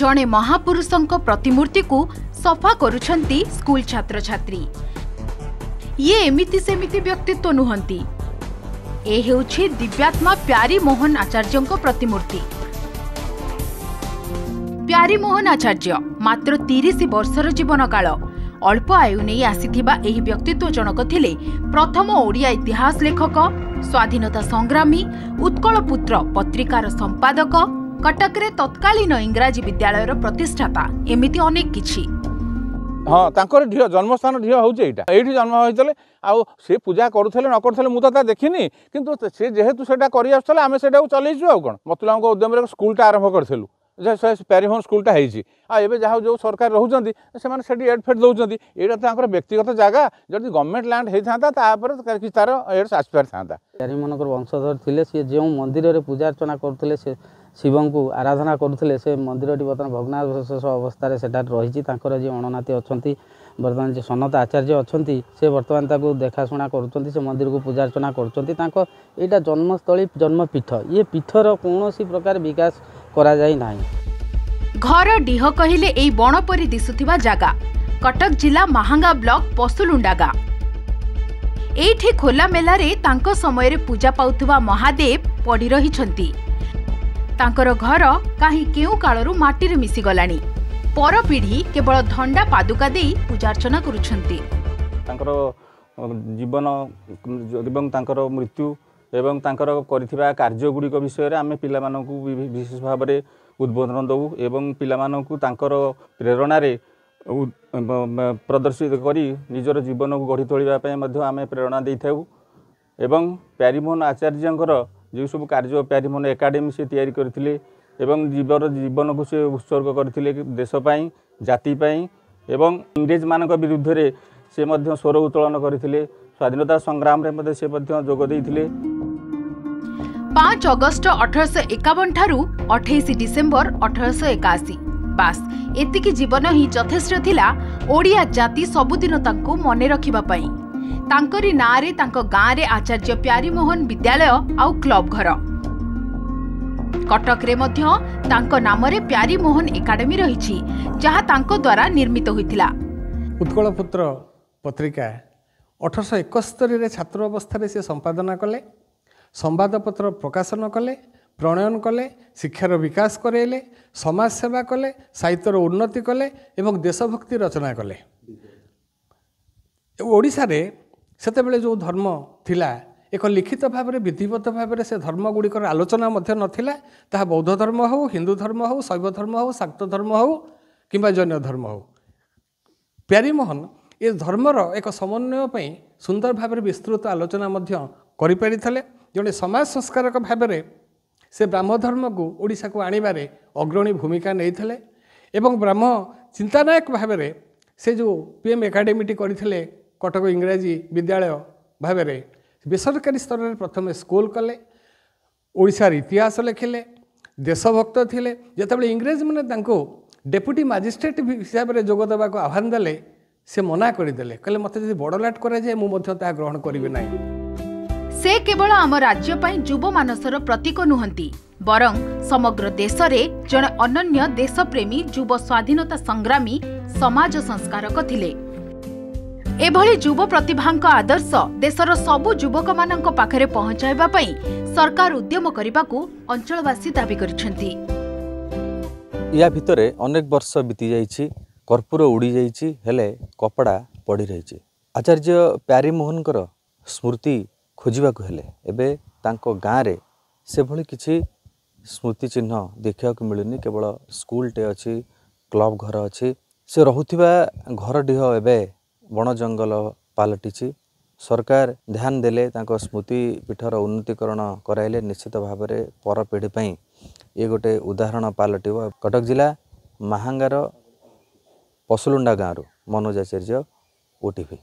जड़े महापुरुषों प्रतिमूर्ति को सफा करुछंती स्कूल छात्र छात्री। ये एमिति सेमिति व्यक्तित्व नुहंती। ए हेउछि दिव्यात्मा प्यारी मोहन आचार्य प्रतिमूर्ति। प्यारी मोहन आचार्य मात्र 30 वर्षर जीवन काल अल्प आयु नहीं आसीथिबा एही व्यक्तित्व जनक थिले प्रथम ओडिया इतिहास लेखक, स्वाधीनता संग्रामी, उत्कल पुत्र पत्रिकार संपादक, कटक रे तत्कालीन इंग्राजी विद्यालयर प्रतिष्ठाता, एमिति अनेक किछि। हाँ तांकर ढियो जन्मस्थान ढियो होउचे एटा एठी जन्म होइतले आ से पूजा करूथले न करूथले मु तो ता देखिनी किंतु से जेहेतु सेटा करि आछले आमे सेटा चलैछु आ कोन मतलबको उद्यम रे स्कूलटा आरंभ करथलु प्यारीमोहन स्कूलटा होइछि आ एबे जहा जो सरकार रहउचंती से माने सेठी एड फेड दउचंती एटा तांकर व्यक्तिगत जागा जदि गवर्नमेंट लैंड हेइ थांता ता पर कि तार एड्स आस्पेयर थांता। प्यारीमोहनकर वंशधर थिले से जो मंदिर रे पूजा अर्चना करथले से शिवं को आराधना करथले से मंदिरटी बर्तमान भग्नावशेष अवस्था सेटा रही तांकर जे अणनाती अछंती बर्तमान जे सनत आचार्य अछंती से बर्तमान ताको देखाशुना करूछंती से मंदिर को पूजा अर्चना करूछंती तांको एटा जन्मस्थली जन्मपीठ ये पीठर कोनोसी प्रकार विकास करा जाई नाही। घर डीह कहिले एई बणपरी दिसुथिबा जागा कटक जिला महांगा ब्लॉक पसुलुंडा गा एठी खोला मेला रे तांको समय रे पूजा पाउथुबा महादेव पड़ी रहिछंती। तांकर घर काहे केउ कालरू माटी रे मिसी गलानी पर पीढ़ी केवल धंडा पादुका देई पूजार्चना करुछंती। तांकर जीवन एवं तांकर मृत्यु एवं तांकर करिथिबा कार्य गुड़िक विषय रे आमे पिला मानकु विशेष भाव में उद्बोधन दउ एवं पिला मानकु तांकर प्रेरणा रे प्रदर्शित करी निजर जीवन को गढ़ी तोलिबा पय मध्ये आमे प्रेरणा देइथाउ एवं प्यारीमोहन आचार्यंकर जो सब कार्य प्यारीमोहन एकाडेमी से तैयारी करथिले एवं जीवन को से उत्सर्ग करथिले देश पाई जाति पाई एवं इंग्रेज मानक विरुद्ध रे से मध्य स्वर उत्तोलन करथिले स्वाधीनता संग्राम रे मध्ये से मध्य जोग देइथिले। 5 अगस्त 1851 ठारू 28 डिसेम्बर 1881 बास एतिकी जीवन ही यथेष्ट थिला ओडिया जाति सबुदिन तांको मने रखिबा पई। तांकरी नारे तांको गाँ रे आचार्य प्यारीमोहन विद्यालय आउ क्लब घर कटक रे मध्य तांको नाम रे प्यारीमोहन एकाडेमी रहिछि जहा तांको द्वारा निर्मित होइतिला। उत्कल पुत्र पत्रिका 1871 रे छात्र अवस्था से संपादना कले, संवादपत्र प्रकाशन कले, प्रणयन कले, शिक्षार विकास करेले, समाज सेवा कले, साहित्यर उन्नति कले एवं देशभक्ति रचना कले। ओडिशा रे सेतेबेले जो धर्म थिला एक लिखित भाव में विधिवत भाव में से धर्म गुड़िकर आलोचना मध्य नथिला ताहा बौद्ध धर्म हो, हिंदू धर्म हो, शैव धर्म हो, शाक्त धर्म हो किंबा जैन धर्म हो। प्यारीमोहन ये धर्मर एक समन्वय पई सुंदर भाव में विस्तृत आलोचना मध्य करि परिथले। जड़े समाज संस्कारक भाव में से ब्राह्म धर्म को ओडिशा को आनिबारे अग्रणी भूमिका नैथिले एवं ब्राह्म चिंतानायक भाव में से जो पीएम एकाडेमी करथिले कटक इंग्राजी विद्यालय भाव में बेसरकारी स्तर में प्रथम स्कूल कले, ओडिशार इतिहास लिखिले, देशभक्त थिले। जेतेबेले इंग्रेज माने तांको डेप्यूटी मजिस्ट्रेट हिसाब से जोग देवाक आह्वान देले से मना करदेले कहले मते जदि बड़ लाट करा जाए मु मध्य ता ग्रहण करिवे नाही। से केवल आम राज्य पई युव मानसर प्रतीक नुहंती बरं समग्र देश रे जणे अनन्य देशप्रेमी युव स्वाधीनता संग्रामी समाज संस्कारक थिले। एभली युव प्रतिभांक आदर्श देशर सबु युवक मानक पाखरे पहुंचाइबा पई सरकार उद्यम करिबाकू अंचलवासी दाबी करिसेंती। या भितरे अनेक वर्ष बीती जाइछि, कर्पूर उड़ी जाइछि, हेले कपड़ा पड़ी रहिछि। आचार्य प्यारीमोहनकर स्मृति खोजिबाकू हेले एबे तांको गाँ रे से भली किछि स्मृति चिन्ह देखा मिलूनी। केवल स्कूलटे अच्छी, क्लब घर अच्छी, से रहुथिबा घर डीह एबे बण जंगल पालटिछि। सरकार ध्यान देले तांको स्मृति पीठर उन्नतीकरण कराइले निश्चित भाव में पर पीढ़ी पई ये गोटे उदाहरण पालटिब। कटक जिला महांगार पसुलुंडा गाँव मनोज आचार्य, ओटीवी।